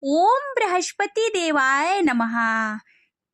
ओम बृहस्पति देवाय नमः।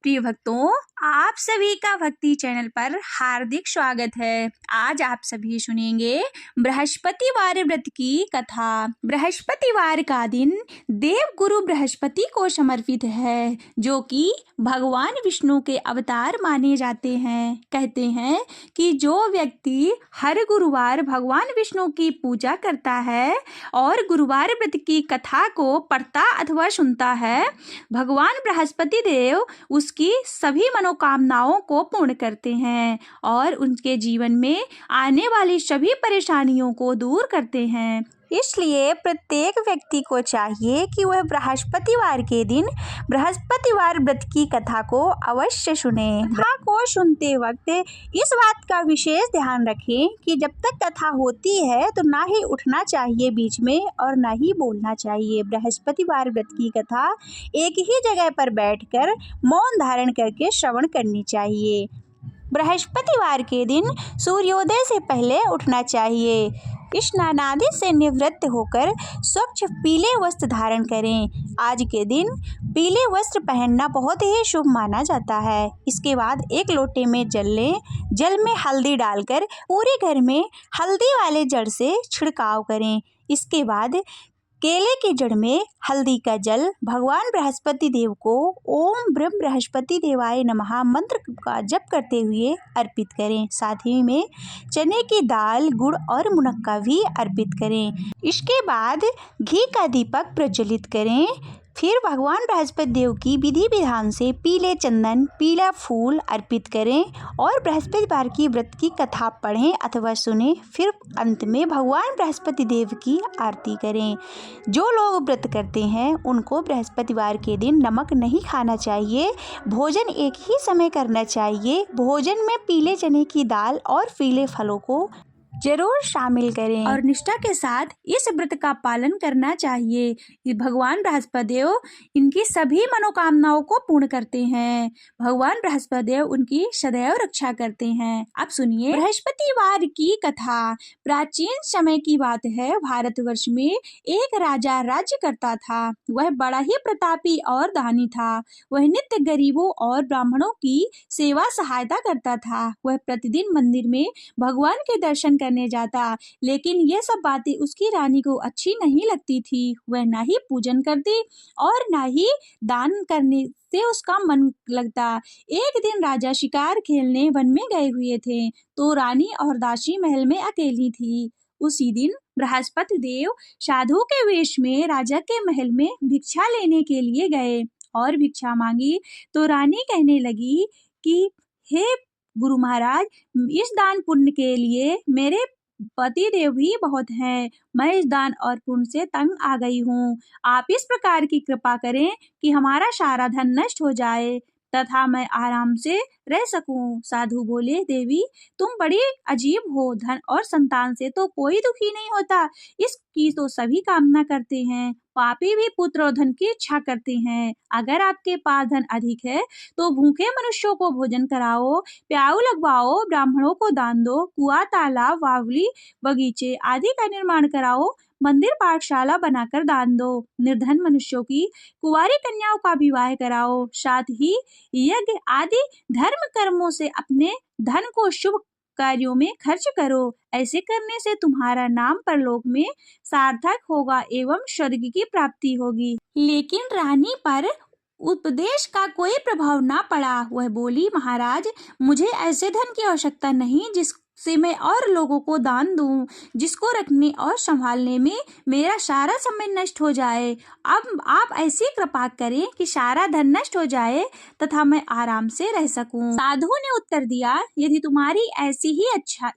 प्रिय भक्तों, आप सभी का भक्ति चैनल पर हार्दिक स्वागत है। आज आप सभी सुनेंगे बृहस्पतिवार व्रत की कथा। बृहस्पतिवार का दिन देव गुरु बृहस्पति को समर्पित है, जो कि भगवान विष्णु के अवतार माने जाते हैं। कहते हैं कि जो व्यक्ति हर गुरुवार भगवान विष्णु की पूजा करता है और गुरुवार व्रत की कथा को पढ़ता अथवा सुनता है, भगवान बृहस्पति देव उसकी सभी मनोकामनाओं को पूर्ण करते हैं और उनके जीवन में आने वाली सभी परेशानियों को दूर करते हैं। इसलिए प्रत्येक व्यक्ति को चाहिए कि वह बृहस्पतिवार के दिन बृहस्पतिवार व्रत की कथा को अवश्य सुने। कथा को सुनते वक्त इस बात का विशेष ध्यान रखें कि जब तक कथा होती है तो ना ही उठना चाहिए बीच में और ना ही बोलना चाहिए। बृहस्पतिवार व्रत की कथा एक ही जगह पर बैठकर मौन धारण करके श्रवण करनी चाहिए। बृहस्पतिवार के दिन सूर्योदय से पहले उठना चाहिए। स्नानादि से निवृत्त होकर स्वच्छ पीले वस्त्र धारण करें। आज के दिन पीले वस्त्र पहनना बहुत ही शुभ माना जाता है। इसके बाद एक लोटे में जल लें। जल में हल्दी डालकर पूरे घर में हल्दी वाले जड़ से छिड़काव करें। इसके बाद केले की जड़ में हल्दी का जल भगवान बृहस्पति देव को ओम ब्रह्म बृहस्पति देवाय नमः मंत्र का जप करते हुए अर्पित करें। साथ ही में चने की दाल, गुड़ और मुनक्का भी अर्पित करें। इसके बाद घी का दीपक प्रज्वलित करें। फिर भगवान बृहस्पति देव की विधि विधान से पीले चंदन, पीला फूल अर्पित करें और बृहस्पतिवार की व्रत की कथा पढ़ें अथवा सुनें। फिर अंत में भगवान बृहस्पति देव की आरती करें। जो लोग व्रत करते हैं उनको बृहस्पतिवार के दिन नमक नहीं खाना चाहिए। भोजन एक ही समय करना चाहिए। भोजन में पीले चने की दाल और पीले फलों को जरूर शामिल करें और निष्ठा के साथ इस व्रत का पालन करना चाहिए। ये भगवान बृहस्पति देव इनकी सभी मनोकामनाओं को पूर्ण करते हैं। भगवान बृहस्पति देव उनकी सदैव रक्षा करते हैं। अब सुनिए बृहस्पतिवार की कथा। प्राचीन समय की बात है। भारतवर्ष में एक राजा राज्य करता था। वह बड़ा ही प्रतापी और दानी था। वह नित्य गरीबों और ब्राह्मणों की सेवा सहायता करता था। वह प्रतिदिन मंदिर में भगवान के दर्शन करने जाता, लेकिन ये सब बातें उसकी रानी को अच्छी नहीं लगती थी। वह ना ही पूजन करती और ना ही दान करने से उसका मन लगता। एक दिन राजा शिकार खेलने वन में गए हुए थे, तो रानी और दासी महल में अकेली थी। उसी दिन बृहस्पति देव साधु के वेश में राजा के महल में भिक्षा लेने के लिए गए और भिक्षा मांगी तो रानी कहने लगी कि हे गुरु महाराज, इस दान पुण्य के लिए मेरे पति देव भी बहुत हैं। मैं इस दान और पुण्य से तंग आ गई हूँ। आप इस प्रकार की कृपा करें कि हमारा सारा धन नष्ट हो जाए तथा मैं आराम से रह सकूं। साधु बोले, देवी तुम बड़ी अजीब हो। धन और संतान से तो कोई दुखी नहीं होता, इसकी तो सभी कामना करते हैं। पापी भी पुत्र और धन की इच्छा करते हैं। अगर आपके पास धन अधिक है तो भूखे मनुष्यों को भोजन कराओ, प्याऊ लगवाओ, ब्राह्मणों को दान दो, कुआं, तालाब, बावली, बगीचे आदि का निर्माण कराओ, मंदिर, पाठशाला बनाकर दान दो, निर्धन मनुष्यों की कुंवारी कन्याओं का विवाह कराओ, साथ ही यज्ञ आदि धर्म कर्मों से अपने धन को शुभ कार्यों में खर्च करो। ऐसे करने से तुम्हारा नाम परलोक में सार्थक होगा एवं स्वर्ग की प्राप्ति होगी। लेकिन रानी पर उपदेश का कोई प्रभाव ना पड़ा। वह बोली, महाराज मुझे ऐसे धन की आवश्यकता नहीं जिससे मैं और लोगों को दान दूं, जिसको रखने और संभालने में मेरा सारा समय नष्ट हो जाए। अब आप ऐसी कृपा करें कि सारा धन नष्ट हो जाए तथा मैं आराम से रह सकूं। साधु ने उत्तर दिया, यदि तुम्हारी ऐसी ही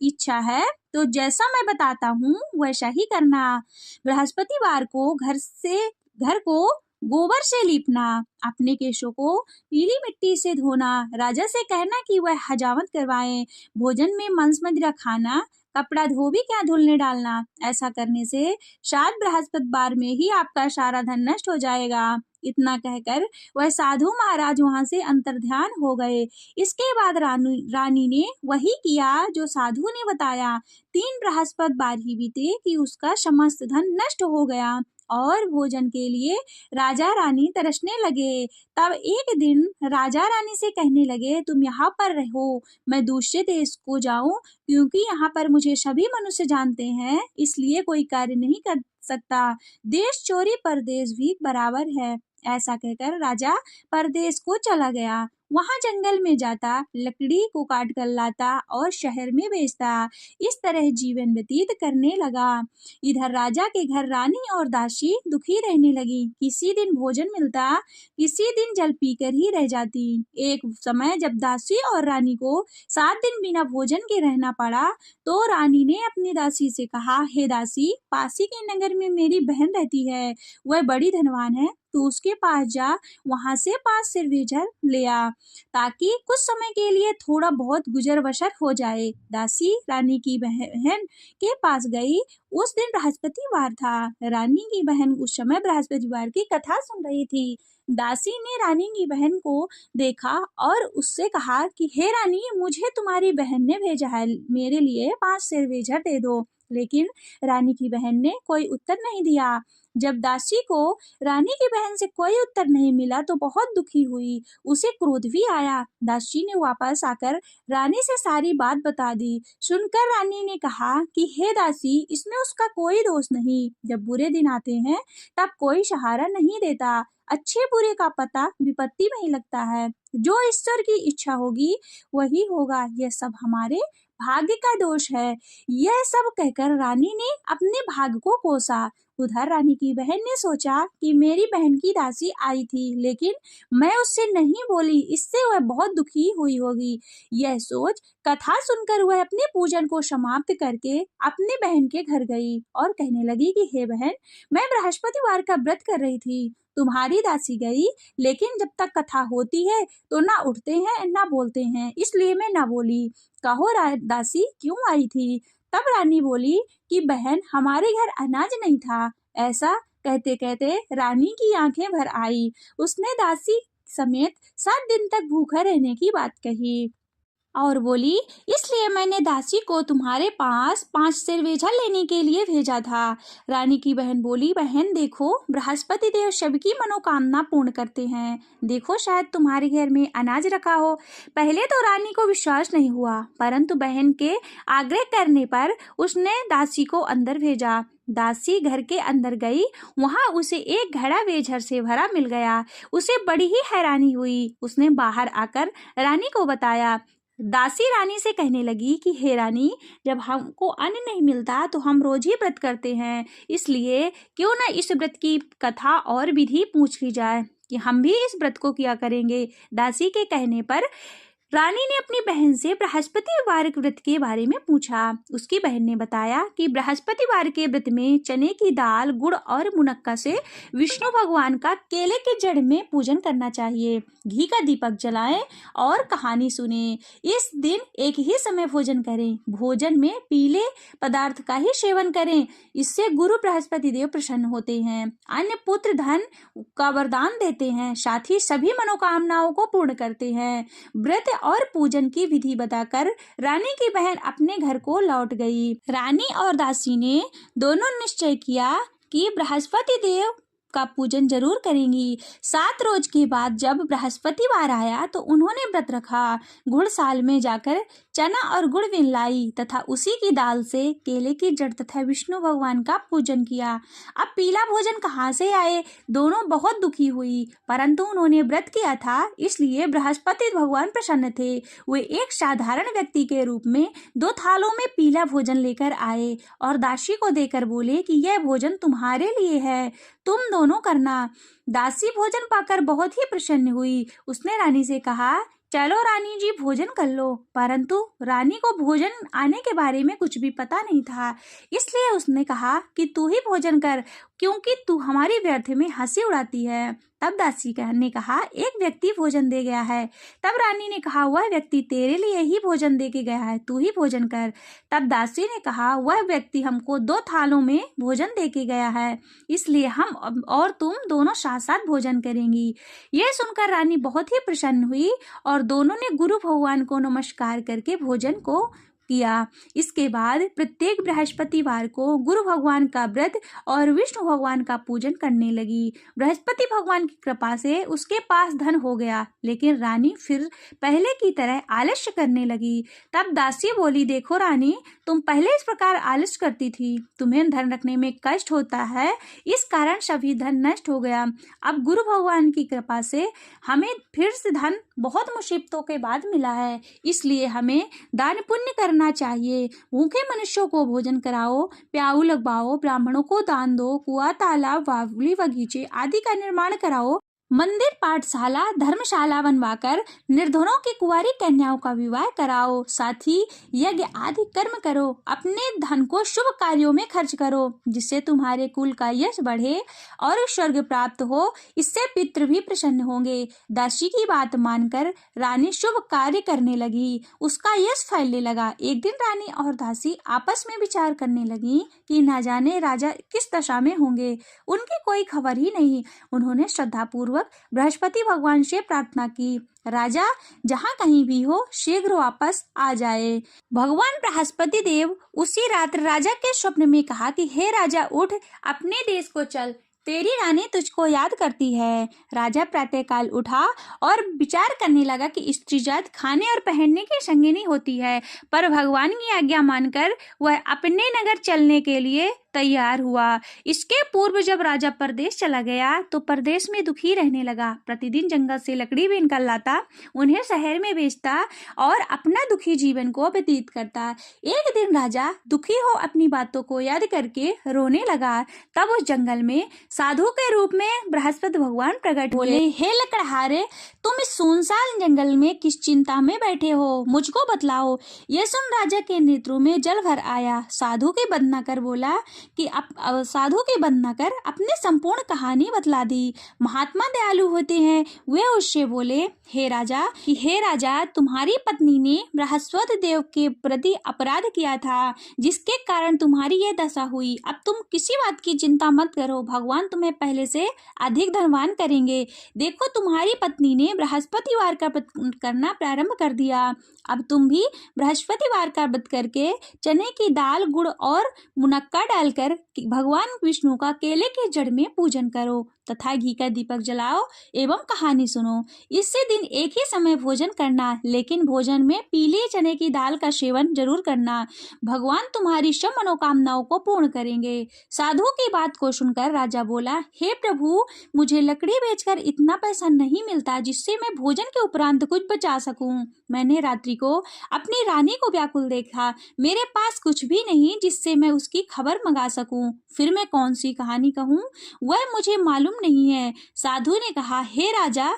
इच्छा है तो जैसा मैं बताता हूँ वैसा ही करना। बृहस्पतिवार को घर को गोबर से लीपना, अपने केशों को पीली मिट्टी से धोना, राजा से कहना कि वह हजामत करवाएं, भोजन में मांस मदिरा खाना, कपड़ा धोबी क्या धुलने डालना। ऐसा करने से शायद बृहस्पतिवार में ही आपका सारा धन नष्ट हो जाएगा। इतना कहकर वह साधु महाराज वहां से अंतर्ध्यान हो गए। इसके बाद रानी ने वही किया जो साधु ने बताया। 3 बृहस्पतिवार ही बीते कि उसका समस्त धन नष्ट हो गया और भोजन के लिए राजा रानी तरसने लगे। तब एक दिन राजा रानी से कहने लगे, तुम यहाँ पर रहो, मैं दूसरे देश को जाऊं, क्योंकि यहाँ पर मुझे सभी मनुष्य जानते हैं, इसलिए कोई कार्य नहीं कर सकता। देश चोरी परदेश भी बराबर है। ऐसा कहकर राजा परदेश को चला गया। वहां जंगल में जाता, लकड़ी को काट कर लाता और शहर में बेचता। इस तरह जीवन व्यतीत करने लगा। इधर राजा के घर रानी और दासी दुखी रहने लगी। किसी दिन भोजन मिलता, किसी दिन जल पीकर ही रह जाती। एक समय जब दासी और रानी को 7 दिन बिना भोजन के रहना पड़ा, तो रानी ने अपनी दासी से कहा, हे दासी, पासी के नगर में मेरी बहन रहती है, वह बड़ी धनवान है, तू उसके पास जा, वहां से 5 सिर भेजर ले आ, ताकि कुछ समय के लिए थोड़ा बहुत गुजर बसर हो जाए। दासी रानी की बहन के पास गई। उस दिन बृहस्पतिवार था। रानी की बहन उस समय बृहस्पतिवार की कथा सुन रही थी। दासी ने रानी की बहन को देखा और उससे कहा कि हे रानी, मुझे तुम्हारी बहन ने भेजा है, मेरे लिए 5 सिर भेजर दे दो। लेकिन रानी की बहन ने कोई उत्तर नहीं दिया। जब दासी को रानी की बहन से कोई उत्तर नहीं मिला तो बहुत दुखी हुई। उसे क्रोध भी आया। दासी ने वापस आकर रानी से सारी बात बता दी। सुनकर रानी ने कहा कि हे दासी, इसमें उसका कोई दोष नहीं। जब बुरे दिन आते हैं तब कोई सहारा नहीं देता। अच्छे बुरे का पता विपत्ति में ही लगता है। जो ईश्वर की इच्छा होगी वही होगा। यह सब हमारे भाग्य का दोष है। यह सब कहकर रानी ने अपने भाग्य को कोसा। उधर रानी की बहन ने सोचा कि मेरी बहन की दासी आई थी, लेकिन मैं उससे नहीं बोली, इससे वह बहुत दुखी हुई होगी। यह सोच कथा सुनकर वह अपने पूजन को समाप्त करके अपने बहन के घर गई और कहने लगी कि हे बहन, मैं बृहस्पतिवार का व्रत कर रही थी, तुम्हारी दासी गई, लेकिन जब तक कथा होती है तो ना उठते हैं ना बोलते हैं, इसलिए मैं ना बोली। कहो दासी क्यों आई थी? तब रानी बोली कि बहन, हमारे घर अनाज नहीं था। ऐसा कहते कहते रानी की आंखें भर आई। उसने दासी समेत 7 दिन तक भूखा रहने की बात कही और बोली, इसलिए मैंने दासी को तुम्हारे पास 5 सिर भेजा लेने के लिए भेजा था। रानी की बहन बोली, बहन देखो, बृहस्पति देव सबकी मनोकामना पूर्ण करते हैं। देखो, शायद तुम्हारे घर में अनाज रखा हो। पहले तो रानी को विश्वास नहीं हुआ, परंतु बहन के आग्रह करने पर उसने दासी को अंदर भेजा। दासी घर के अंदर गई। वहां उसे एक घड़ा बेझर से भरा मिल गया। उसे बड़ी ही हैरानी हुई। उसने बाहर आकर रानी को बताया। दासी रानी से कहने लगी कि हे रानी, जब हमको अन्न नहीं मिलता तो हम रोज ही व्रत करते हैं, इसलिए क्यों न इस व्रत की कथा और विधि पूछ ली जाए कि हम भी इस व्रत को किया करेंगे। दासी के कहने पर रानी ने अपनी बहन से बृहस्पतिवार के व्रत के बारे में पूछा। उसकी बहन ने बताया कि बृहस्पतिवार के व्रत में चने की दाल, गुड़ और मुनक्का से विष्णु भगवान का केले के जड़ में पूजन करना चाहिए। घी का दीपक जलाएं और कहानी सुने। इस दिन एक ही समय भोजन करें। भोजन में पीले पदार्थ का ही सेवन करें, इससे गुरु बृहस्पति देव प्रसन्न होते हैं। अन्य पुत्र धन का वरदान देते हैं, साथ ही सभी मनोकामनाओं को पूर्ण करते हैं। व्रत और पूजन की विधि बताकर रानी की बहन अपने घर को लौट गई। रानी और दासी ने दोनों निश्चय किया कि बृहस्पति देव का पूजन जरूर करेंगी। 7 रोज के बाद जब बृहस्पतिवार आया तो उन्होंने व्रत रखा। गुड़साल में जाकर चना और गुड़ बिन लाई तथा उसी की दाल से केले की जड़ तथा विष्णु भगवान का पूजन किया। अब पीला भोजन कहाँ से आए? दोनों बहुत दुखी हुई, परंतु उन्होंने व्रत किया था, इसलिए बृहस्पति भगवान प्रसन्न थे। वे एक साधारण व्यक्ति के रूप में 2 थालों में पीला भोजन लेकर आए और दासी को देकर बोले कि यह भोजन तुम्हारे लिए है, तुम दोनों करना। दासी भोजन पाकर बहुत ही प्रसन्न हुई। उसने रानी से कहा, चलो रानी जी, भोजन कर लो। परंतु रानी को भोजन आने के बारे में कुछ भी पता नहीं था, इसलिए उसने कहा कि तू ही भोजन कर, क्योंकि तू हमारी व्यर्थ में हंसी उड़ाती है। तब दासी ने कहा, एक व्यक्ति भोजन दे गया है। तब रानी ने कहा, वह व्यक्ति तेरे लिए ही भोजन दे के गया है, तू ही भोजन कर। तब दासी ने कहा, वह व्यक्ति हमको 2 थालों में भोजन दे के गया है, इसलिए हम और तुम दोनों साथ साथ भोजन करेंगी। यह सुनकर रानी बहुत ही प्रसन्न हुई और दोनों ने गुरु भगवान को नमस्कार करके भोजन को किया। इसके बाद प्रत्येक बृहस्पतिवार को गुरु भगवान का व्रत और विष्णु भगवान का पूजन करने लगी। बृहस्पति भगवान की कृपा से उसके पास धन हो गया, लेकिन रानी फिर पहले की तरह आलस्य करने लगी। तब दासी बोली, देखो रानी, तुम पहले इस प्रकार आलस्य करती थी, तुम्हें धन रखने में कष्ट होता है, इस कारण सभी धन नष्ट हो गया। अब गुरु भगवान की कृपा से हमें फिर से धन बहुत मुसीबतों के बाद मिला है, इसलिए हमें दान पुण्य करना चाहिए। भूखे मनुष्यों को भोजन कराओ, प्याऊ लगवाओ, ब्राह्मणों को दान दो, कुआं, तालाब, बावली, बगीचे आदि का निर्माण कराओ, मंदिर, पाठशाला, धर्मशाला बनवाकर निर्धनों की कुंवारी कन्याओं का विवाह कराओ, साथ ही यज्ञ आदि कर्म करो, अपने धन को शुभ कार्यों में खर्च करो, जिससे तुम्हारे कुल का यश बढ़े और स्वर्ग प्राप्त हो। इससे पितृ भी प्रसन्न होंगे। दासी की बात मानकर रानी शुभ कार्य करने लगी, उसका यश फैलने लगा। एक दिन रानी और दासी आपस में विचार करने लगी कि न जाने राजा किस दशा में होंगे, उनकी कोई खबर ही नहीं। उन्होंने श्रद्धापूर्वक बृहस्पति भगवान से प्रार्थना की, राजा जहाँ कहीं भी हो शीघ्र वापस आ जाए। भगवान बृहस्पति देव उसी रात राजा के स्वप्न में कहा कि हे राजा, उठ, अपने देश को चल, तेरी रानी तुझको याद करती है। राजा प्रातःकाल उठा और विचार करने लगा कि स्त्री जात खाने और पहनने की संगिनी होती है, पर भगवान की आज्ञा मानकर वह अपने नगर चलने के लिए तैयार हुआ। इसके पूर्व जब राजा परदेश चला गया तो परदेश में दुखी रहने लगा। प्रतिदिन जंगल से लकड़ी बीनकर लाता, उन्हें शहर में बेचता और अपना दुखी जीवन को व्यतीत करता। एक दिन राजा दुखी हो अपनी बातों को याद करके रोने लगा। तब उस जंगल में साधु के रूप में बृहस्पति भगवान प्रकट हुए। हे लकड़हारे, तुम इस सुनसान जंगल में किस चिंता में बैठे हो, मुझको बतलाओ। यह सुन राजा के नेत्रों में जल भर आया। साधु की वंदना कर बोला कि साधु की वंदना कर अपनी संपूर्ण कहानी बतला दी। महात्मा दयालु होते हैं। वे उससे बोले, हे राजा, तुम्हारी पत्नी ने बृहस्पति देव के प्रति अपराध किया था, जिसके कारण तुम्हारी यह दशा हुई। अब तुम किसी बात की चिंता मत करो, भगवान तुम्हें पहले से अधिक धनवान करेंगे। देखो, तुम्हारी पत्नी ने बृहस्पतिवार का व्रत करना प्रारंभ कर दिया। अब तुम भी बृहस्पतिवार का व्रत करके चने की दाल, गुड़ और मुनक्का डालकर भगवान विष्णु का केले के जड़ में पूजन करो तथा घी का दीपक जलाओ एवं कहानी सुनो। इससे दिन एक ही समय भोजन करना, लेकिन भोजन में पीले चने की दाल का सेवन जरूर करना। भगवान तुम्हारी सब मनोकामनाओं को पूर्ण करेंगे। साधु की बात को सुनकर राजा बोला, हे प्रभु, मुझे लकड़ी बेचकर इतना पैसा नहीं मिलता जिससे मैं भोजन के उपरांत कुछ बचा सकूं। मैंने रात्रि को अपनी रानी को व्याकुल देखा, मेरे पास कुछ भी नहीं जिससे मैं उसकी खबर मंगा सकूं। फिर मैं कौन सी कहानी कहूं, वह मुझे मालूम नहीं है। साधु ने कहा, हे राजा,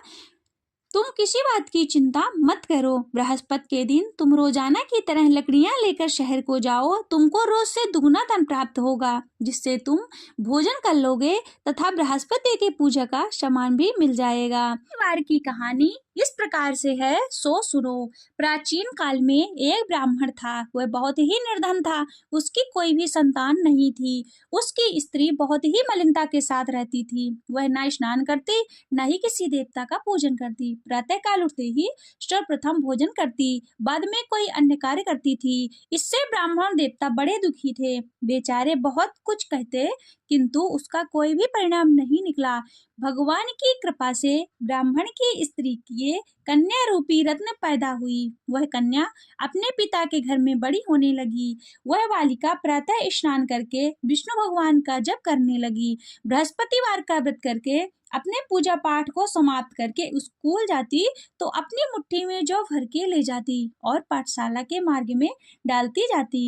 तुम किसी बात की चिंता मत करो। बृहस्पति के दिन तुम रोजाना की तरह लकड़ियां लेकर शहर को जाओ। तुमको रोज से दुगना धन प्राप्त होगा, जिससे तुम भोजन कर लोगे तथा बृहस्पति की पूजा का सामान भी मिल जाएगा। बार की कहानी इस प्रकार से है, सो सुनो। प्राचीन काल में एक ब्राह्मण था। वह बहुत ही निर्धन था। उसकी कोई भी संतान नहीं थी। उसकी स्त्री बहुत ही मलिनता के साथ रहती थी। वह न स्नान करती, न ही किसी देवता का पूजन करती। प्रातः काल उठते ही सर्वप्रथम भोजन करती, बाद में कोई अन्य कार्य करती थी। इससे ब्राह्मण देवता बड़े दुखी थे। बेचारे बहुत कुछ कहते, किंतु उसका कोई भी परिणाम नहीं निकला। भगवान की कृपा से ब्राह्मण की स्त्री की कन्या रूपी रत्न पैदा हुई। वह कन्या अपने पिता के घर में बड़ी होने लगी। वह बालिका प्रातः स्नान करके विष्णु भगवान का जप करने लगी। बृहस्पतिवार का व्रत करके अपने पूजा पाठ को समाप्त करके स्कूल जाती तो अपनी मुट्ठी में जौ भर के ले जाती और पाठशाला के मार्ग में डालती जाती।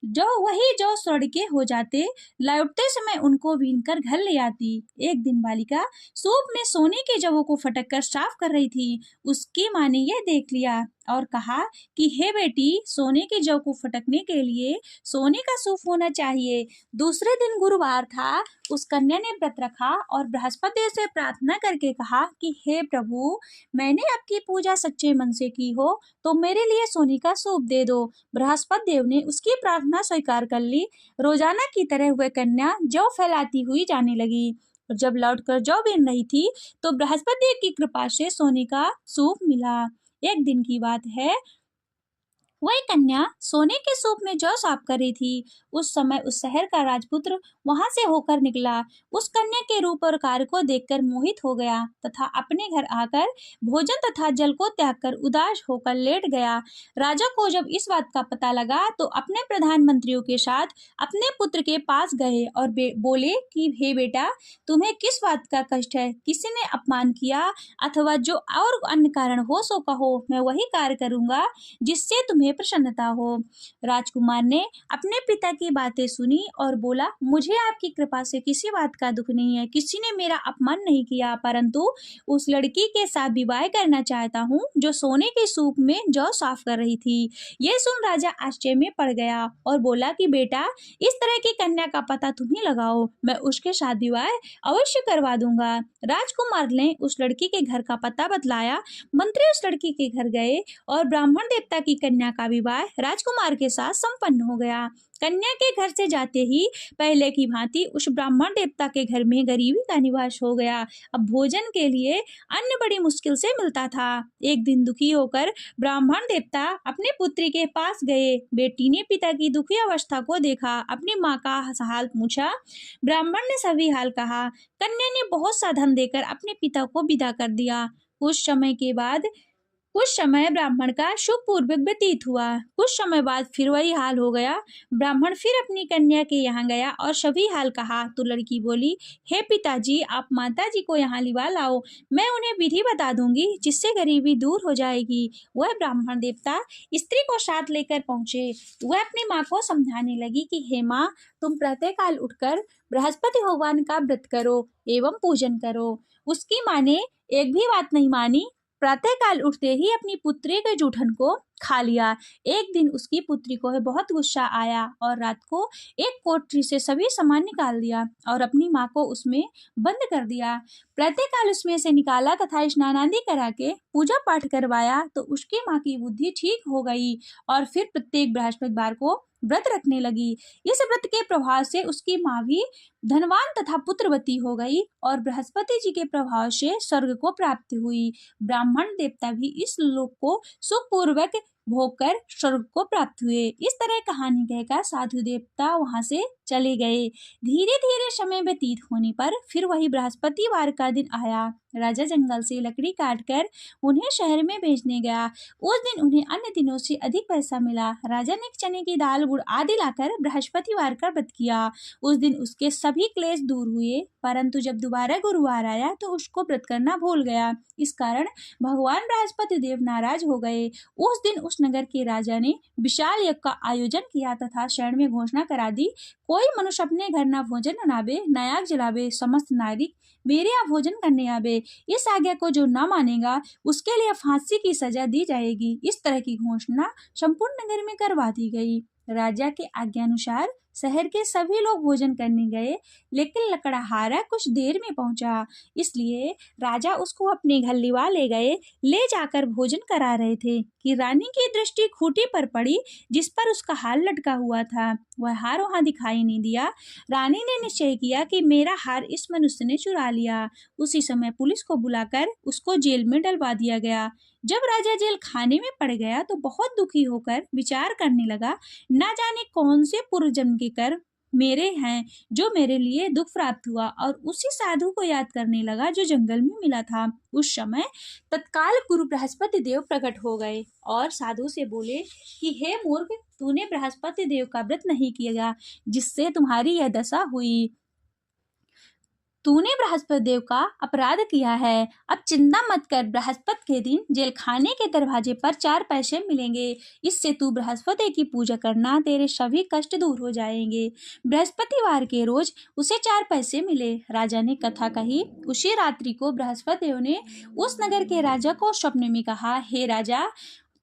वही जौ सड़ के हो जाते, लौटते समय उनको बीनकर घर ले आती। एक दिन बालिका सूप में सोने के जवों को फटक कर साफ कर रही थी। उसकी माँ ने यह देख लिया और कहा कि हे बेटी, सोने के जौ को फटकने के लिए सोने का सूप होना चाहिए। दूसरे दिन गुरुवार था। उस कन्या ने व्रत रखा और बृहस्पति से प्रार्थना करके कहा कि हे प्रभु, मैंने आपकी पूजा सच्चे मन से की हो तो मेरे लिए सोने का सूप दे दो। बृहस्पति देव ने उसकी प्रार्थना स्वीकार कर ली। रोजाना की तरह वह कन्या जौ फैलाती हुई जाने लगी। जब लौटकर जौ बीन रही थी तो बृहस्पति की कृपा से सोने का सूप मिला। एक दिन की बात है, वही कन्या सोने के सूप में जौ साफ कर रही थी। उस समय उस शहर का राजपुत्र वहां से होकर निकला। उस कन्या के रूप और कार्य को देखकर मोहित हो गया तथा अपने घर आकर भोजन तथा जल को त्याग कर उदास होकर लेट गया। राजा को जब इस बात का पता लगा तो अपने प्रधानमंत्रियों के साथ अपने पुत्र के पास गए और बोले कि हे बेटा, तुम्हें किस बात का कष्ट है? किसी ने अपमान किया अथवा जो और अन्य कारण हो सो कहो, मैं वही कार्य करूंगा जिससे तुम्हें प्रसन्नता हो। राजकुमार ने अपने पिता की बातें सुनी और बोला, मुझे आपकी कृपा से किसी बात का दुख नहीं है, किसी ने मेरा अपमान नहीं किया, परंतु उस लड़की के साथ विवाह करना चाहता हूँ जो सोने के सूप में जौ साफ कर रही थी। यह सुन राजा आश्चर्य में पड़ गया और बोला कि बेटा, इस तरह की कन्या का पता तुम ही लगाओ, मैं उसके साथ विवाह अवश्य करवा दूंगा। राजकुमार ने उस लड़की के घर का पता बतलाया। मंत्री उस लड़की के घर गए और ब्राह्मण देवता की कन्या का विवाह राजकुमार के साथ संपन्न हो गया। कन्या के घर से जाते ही पहले की भांति उस ब्राह्मण देवता के घर में गरीबी का निवास हो गया। अब भोजन के लिए अन्न बड़ी मुश्किल से मिलता था। एक दिन दुखी होकर ब्राह्मण देवता अपने पुत्री के पास गए। बेटी ने पिता की दुखी अवस्था को देखा, अपनी माँ का हाल पूछा। ब्राह्मण ने सभी हाल कहा। कन्या ने बहुत सा धन देकर अपने पिता को विदा कर दिया। कुछ समय ब्राह्मण का सुखपूर्वक व्यतीत हुआ। कुछ समय बाद फिर वही हाल हो गया। ब्राह्मण फिर अपनी कन्या के यहाँ गया और सभी हाल कहा तो लड़की बोली, हे पिताजी, आप माताजी को यहाँ लिवा लाओ, मैं उन्हें विधि बता दूंगी जिससे गरीबी दूर हो जाएगी। वह ब्राह्मण देवता स्त्री को साथ लेकर पहुंचे। वह अपनी माँ को समझाने लगी कि हे माँ, तुम प्रातःकाल उठकर बृहस्पति भगवान का व्रत करो एवं पूजन करो। उसकी माँ ने एक भी बात नहीं मानी। प्रातःकाल उठते ही अपनी पुत्री के जूठन को खा लिया। एक दिन उसकी पुत्री को बहुत गुस्सा आया और रात को एक कोठरी से सभी सामान निकाल दिया और अपनी माँ को उसमें बंद कर दिया। प्रातःकाल उसमें से निकाला तथा स्नान आदि करा के पूजा पाठ करवाया तो उसकी माँ की बुद्धि ठीक हो गई और फिर प्रत्येक बृहस्पतिवार को व्रत रखने लगी। इस व्रत के प्रभाव से उसकी माँ भी धनवान तथा पुत्रवती हो गई और बृहस्पति जी के प्रभाव से स्वर्ग को प्राप्ति हुई। ब्राह्मण देवता भी इस लोक को सुखपूर्वक भोग कर स्वर्ग को प्राप्त हुए। इस तरह कहानी कहकर साधु देवता वहां से चले गए। धीरे धीरे समय व्यतीत होने पर फिर वही बृहस्पतिवार का दिन आया। राजा जंगल से लकड़ी काटकर उन्हें शहर में बेचने गया। उस दिन उन्हें अन्य दिनों से अधिक पैसा मिला। राजा ने चने की दाल, गुड़ आदि लाकर बृहस्पतिवार का व्रत किया। उस दिन उसके सभी क्लेश दूर हुए, परंतु जब दोबारा गुरुवार आया तो उसको व्रत करना भूल गया। इस कारण भगवान बृहस्पति देव नाराज हो गए। उस दिन उस नगर के राजा ने विशाल यज्ञ का आयोजन किया तथा शहर में घोषणा करा दी, कोई मनुष्य अपने घर ना भोजन बनावे, ना आग जलावे, समस्त नागरिक मेरे यहाँ भोजन करने आवे। इस आज्ञा को जो ना मानेगा उसके लिए फांसी की सजा दी जाएगी। इस तरह की घोषणा संपूर्ण नगर में करवा दी गई। राजा के आज्ञानुसार शहर के सभी लोग भोजन करने गए, लेकिन लकड़हारा कुछ देर में पहुंचा, इसलिए राजा उसको अपने घर लिवा ले गए। ले जाकर भोजन करा रहे थे कि रानी की दृष्टि खूंटी पर पड़ी जिस पर उसका हार लटका हुआ था। वह हार वहां दिखाई नहीं दिया। रानी ने निश्चय किया कि मेरा हार इस मनुष्य ने चुरा लिया। उसी समय पुलिस को बुलाकर उसको जेल में डलवा दिया गया। जब राजा जेल खाने में पड़ गया तो बहुत दुखी होकर विचार करने लगा, ना जाने कौन से पूर्व जन्म के कर्म मेरे हैं जो मेरे लिए दुख प्राप्त हुआ, और उसी साधु को याद करने लगा जो जंगल में मिला था। उस समय तत्काल गुरु बृहस्पति देव प्रकट हो गए और साधु से बोले कि हे मूर्ख, तूने बृहस्पति देव का व्रत नहीं किया जिससे तुम्हारी यह दशा हुई। तूने बृहस्पति देव का अपराध किया है। अब चिंता मत कर, बृहस्पति के दिन जेल खाने के दरवाजे पर 4 पैसे मिलेंगे। इससे तू बृहस्पति की पूजा करना, तेरे सभी कष्ट दूर हो जाएंगे। बृहस्पतिवार के रोज उसे 4 पैसे मिले। राजा ने कथा कही। उसी रात्रि को बृहस्पति देव ने उस नगर के राजा को स्वप्न में कहा, हे राजा,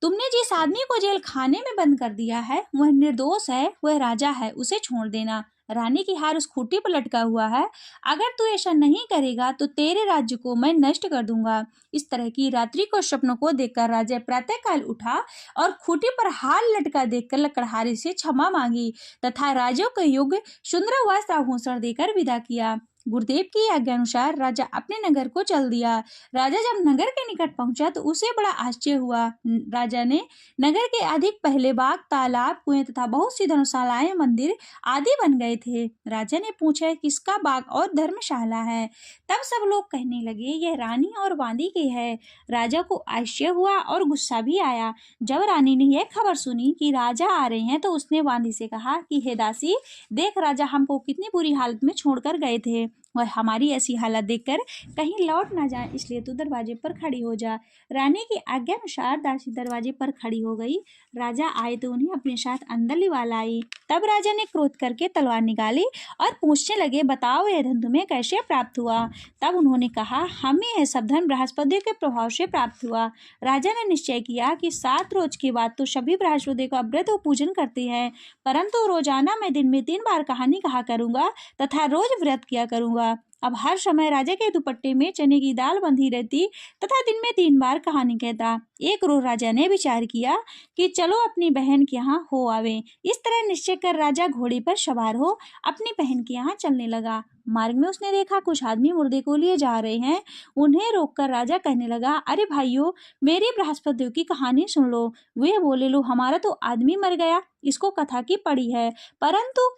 तुमने जिस आदमी को जेल खाने में बंद कर दिया है वह निर्दोष है, वह राजा है, उसे छोड़ देना। रानी की हार उस खूंटी पर लटका हुआ है। अगर तू ऐसा नहीं करेगा तो तेरे राज्य को मैं नष्ट कर दूंगा। इस तरह की रात्रि को स्वप्न को देखकर राजा प्रातःकाल उठा और खूंटी पर हार लटका देखकर लकड़हारे से क्षमा मांगी तथा राजा को योग्य सुंदर वस्त्र आभूषण देकर विदा किया। गुरुदेव की आज्ञानुसार राजा अपने नगर को चल दिया। राजा जब नगर के निकट पहुंचा तो उसे बड़ा आश्चर्य हुआ। राजा ने नगर के अधिक पहले बाग, तालाब, कुएं तथा बहुत सी धर्मशालाएं, मंदिर आदि बन गए थे। राजा ने पूछा किसका बाग और धर्मशाला है। तब सब लोग कहने लगे यह रानी और बांदी की है। राजा को आश्चर्य हुआ और गुस्सा भी आया। जब रानी ने यह खबर सुनी कि राजा आ रहे हैं तो उसने बांदी से कहा कि हे दासी, देख राजा हमको कितनी बुरी हालत में छोड़कर गए थे और हमारी ऐसी हालत देखकर कहीं लौट ना जाए, इसलिए तू दरवाजे पर खड़ी हो जा। रानी की आज्ञानुसार दासी दरवाजे पर खड़ी हो गई। राजा आए तो उन्हें अपने साथ अंदर लिवा लाई। तब राजा ने क्रोध करके तलवार निकाली और पूछने लगे बताओ यह धन तुम्हें कैसे प्राप्त हुआ। तब उन्होंने कहा हमें यह सब धन बृहस्पति के प्रभाव से प्राप्त हुआ। राजा ने निश्चय किया कि 7 रोज के बाद तो सभी बृहस्पति का व्रत और पूजन करते हैं, परंतु रोजाना मैं दिन में 3 बार कहानी कहा करूंगा तथा रोज व्रत किया करूंगा। अब हर समय राजा के दुपट्टे में चने की दाल बंधी रहती तथा दिन में 3 बार कहानी कहता। एक रोज राजा ने विचार किया कि चलो अपनी बहन के यहाँ हो आवे। इस तरह निश्चय कर राजा घोड़े पर सवार हो अपनी बहन के यहाँ चलने लगा। मार्ग में उसने देखा कुछ आदमी मुर्दे को लिए जा रहे हैं। उन्हें रोककर राजा कहने लगा अरे भाइयों, मेरी बृहस्पति की कहानी सुन लो। वे बोले लो हमारा तो आदमी मर गया, इसको कथा की पड़ी है। परंतु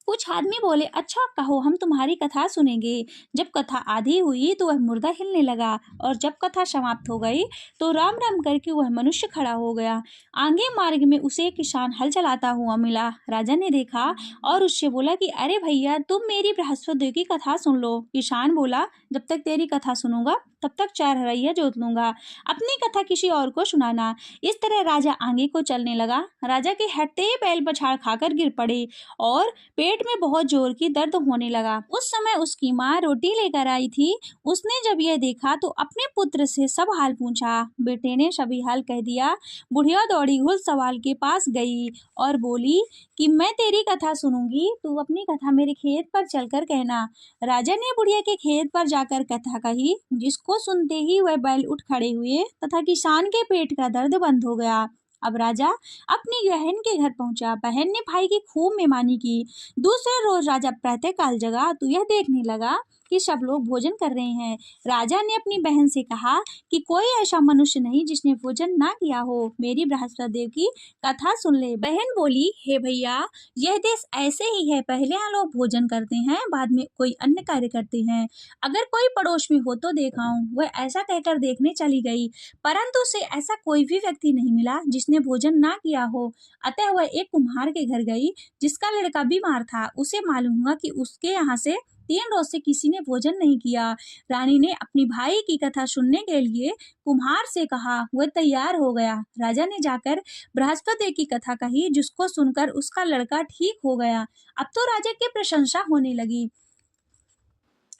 कुछ आदमी बोले अच्छा कहो, हम तुम्हारी कथा सुनेंगे। जब कथा आधी हुई तो वह मुर्दा हिलने लगा और जब कथा समाप्त हो गई तो राम राम करके वह मनुष्य खड़ा हो गया। आगे मार्ग में उसे एक किसान हल चलाता हुआ मिला। राजा ने देखा और उससे बोला कि अरे भैया, तुम मेरी बृहस्पति की कथा सुन लो। किसान बोला जब तक तेरी कथा सुनूंगा तब तक 4 हरैया जोत लूंगा, अपनी कथा किसी और को सुनाना। इस तरह राजा आगे को चलने लगा। राजा के हटते ही बैल पछाड़ खाकर गिर पड़े और पेट में बहुत जोर की दर्द होने लगा। उस समय उसकी माँ रोटी लेकर आई थी। उसने जब यह देखा तो अपने पुत्र से सब हाल पूछा। बेटे ने सभी हाल कह दिया। बुढ़िया दौड़ी घुड़सवार के पास गई और बोली कि मैं तेरी कथा सुनूंगी, तू अपनी कथा मेरे खेत पर चलकर कहना। राजा ने बुढ़िया के खेत पर जाकर कथा कही, जिसको सुनते ही वह बैल उठ खड़े हुए तथा किसान के पेट का दर्द बंद हो गया। अब राजा अपनी बहन के घर पहुंचा। बहन ने भाई की खूब मेहमानी की। दूसरे रोज राजा प्रातः काल जगा तो यह देखने लगा कि सब लोग भोजन कर रहे हैं। राजा ने अपनी बहन से कहा कि कोई ऐसा मनुष्य नहीं जिसने भोजन ना किया हो, मेरी बृहस्पति देव की कथा सुन ले। बहन बोली हे भैया, यह देश ऐसे ही है, पहले यहाँ लोग भोजन करते हैं, बाद में कोई अन्य कार्य करते हैं। अगर कोई पड़ोस में हो तो देखाऊं। वह ऐसा कहकर देखने चली गई, परंतु उसे ऐसा कोई भी व्यक्ति नहीं मिला जिसने भोजन ना किया हो। अतः वह एक कुम्हार के घर गई जिसका लड़का बीमार था। उसे मालूम हुआ कि उसके यहाँ से 3 रोज से किसी ने भोजन नहीं किया। रानी ने अपनी भाई की कथा सुनने के लिए कुम्हार से कहा। वह तैयार हो गया। राजा ने जाकर बृहस्पति की कथा कही, जिसको सुनकर उसका लड़का ठीक हो गया। अब तो राजा की प्रशंसा होने लगी।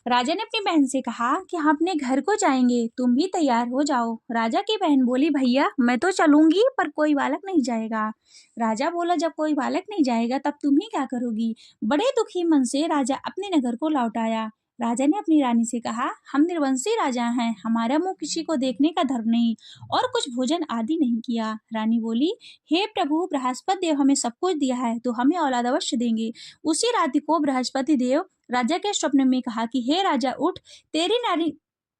राजा ने अपनी बहन से कहा कि हम अपने घर को जाएंगे, तुम भी तैयार हो जाओ। राजा की बहन बोली भैया, मैं तो चलूंगी पर कोई बालक नहीं जाएगा। राजा बोला जब कोई बालक नहीं जाएगा तब तुम ही क्या करोगी। बड़े दुखी मन से राजा अपने नगर को लौट आया। राजा ने अपनी रानी से कहा हम निर्वंशी राजा हैं, हमारा मुंह किसी को देखने का धर्म नहीं और कुछ भोजन आदि नहीं किया। रानी बोली हे प्रभु, बृहस्पति देव हमें सब कुछ दिया है तो हमें औलाद अवश्य देंगे। उसी रात को बृहस्पति देव राजा के स्वप्न में कहा कि हे राजा उठ, तेरी नारी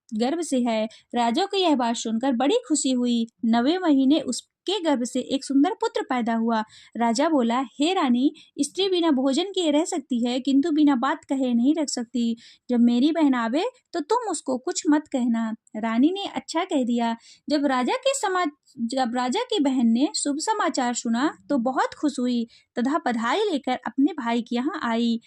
गर्भ से है। राजा को यह बात सुनकर बड़ी खुशी हुई। 9वें महीने उसके गर्भ से एक सुंदर पुत्र पैदा हुआ। राजा बोला हे रानी, स्त्री बिना भोजन किए रह सकती है किंतु बिना बात कहे नहीं रख सकती। जब मेरी बहन आवे तो तुम उसको कुछ मत कहना। रानी ने अच्छा कह दिया। जब राजा की बहन ने शुभ समाचार सुना तो बहुत खुश हुई तथा बधाई लेकर अपने भाई के यहाँ आई।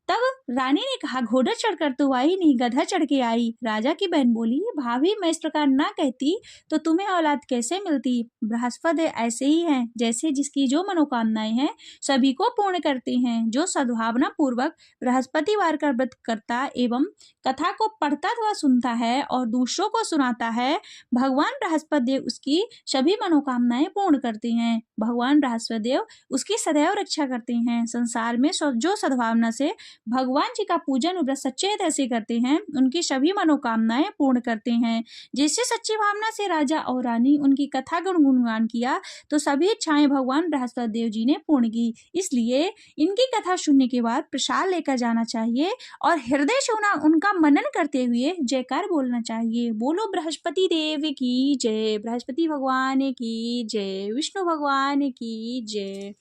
तब रानी ने कहा घोड़ा चढ़कर तो आई नहीं, गधा चढ़ के आई। राजा की बहन बोली भाभी, मैं इस प्रकार ना कहती तो तुम्हें औलाद कैसे मिलती। बृहस्पति ऐसे ही हैं, जैसे जिसकी जो मनोकामनाएं हैं सभी को पूर्ण करते हैं। जो सद्भावना पूर्वक बृहस्पतिवार का व्रत करता एवं कथा को पढ़ता अथवा सुनता है और दूसरों को सुनाता है, भगवान बृहस्पति देव उसकी सभी मनोकामनाएं पूर्ण करते हैं। भगवान बृहस्पति देव उसकी सदैव रक्षा करते हैं। संसार में जो सद्भावना से भगवान जी का पूजन व्रत सच्चे हृदय से करते हैं, उनकी सभी मनोकामनाएं पूर्ण करते हैं। जैसे सच्ची भावना से राजा और रानी उनकी कथा गुणगान किया तो सभी इच्छाएं भगवान बृहस्पति देव जी ने पूर्ण की। इसलिए इनकी कथा सुनने के बाद प्रसाद लेकर जाना चाहिए और हृदय से उनका मनन करते हुए जयकार बोलना चाहिए। बोलो बृहस्पति देव की जय, बृहस्पति भगवान की जय, विष्णु भगवान की जय।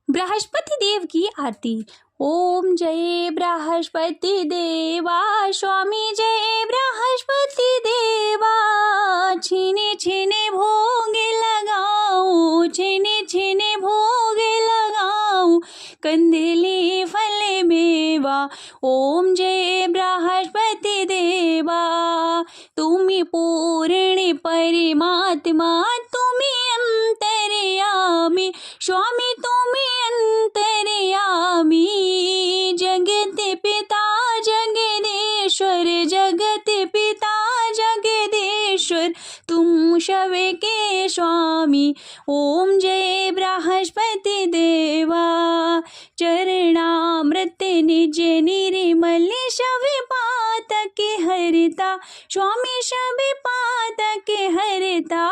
बृहस्पति देव की आरती। ओम जय बृहस्पति देवा, स्वामी जय बृहस्पति देवा। छीने छीने भोग लगाओ, छीने छीने भोग लगाओ, कंदली फल मेवा। ओम जय बृहस्पति देवा, तुम्ही पूर्ण परमात्मा, तुम्ही अंतर्यामी, स्वामी तुम्ही अंतर्यामी। जगत पिता जगदीश्वर, जगत पिता जगदीश्वर, तुम शव के स्वामी। ओम जय बृहस्पति देवा, चरणामृत निज निर्मल, शव पातक हरता, स्वामी शव पातक हरता।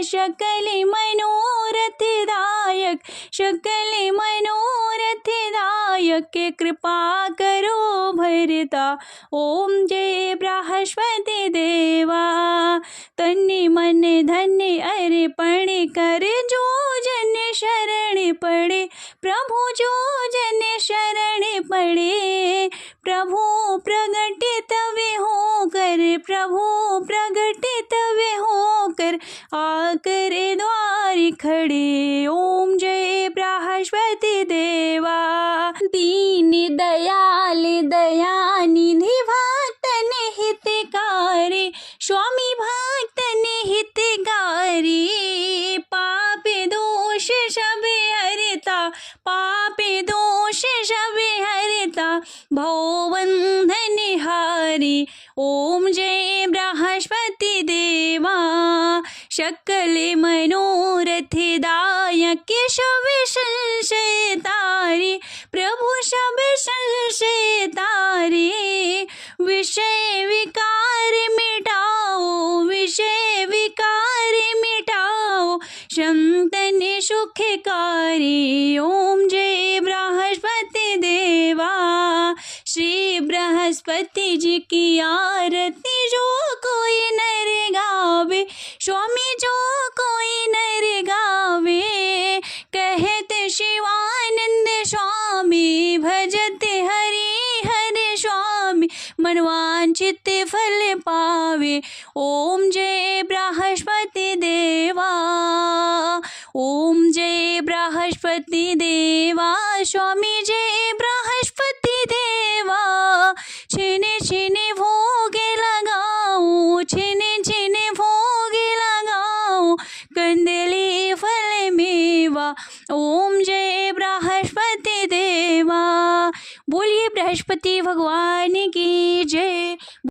सकल मनोरथ दायक, सकल मनोरथ दायक, कृपा करो भरता। ओम जय बृहस्पति देवा, तन मन धन अर्पण कर, जो जन शरण पड़े, प्रभु जो जन शरण पड़े। प्रभु प्रगटित वे होकर, प्रभु प्रगटित वे होकर, आकर द्वार खड़े। ओम जय बृहस्पति देवा, दीन दयाल दयानिधि, भक्तन हितकारी, स्वामी भक्तन हितकारी। पाप दोष सब हरता, पाप दोष सब हरता, भवबंधन हारी। ओम जय बृहस्पति देवा, सकल मनोरथ दायक, शव संशय तारे, प्रभु शव संशय तारे। विषय विकार मिटाओ, विषय विकार मिटाओ, संतन सुखकारी। ओम जय बृहस्पति देवा, श्री बृहस्पति जी की आरती जो कोई नर गावे, स्वामी जो कोई नर गावे। कहत शिवानंद स्वामी, भजत हरि हर स्वामी, मनवांछित फल पावे। ओम जय बृहस्पति देवा, ओम जय बृहस्पति देवा, स्वामी जय बृहस्पति देवा। छिने छिने भोग लगाओ, छिने छिने भोग लगाओ, कंदली फल मेवा। ओम जय बृहस्पति देवा। बोलिए बृहस्पति भगवान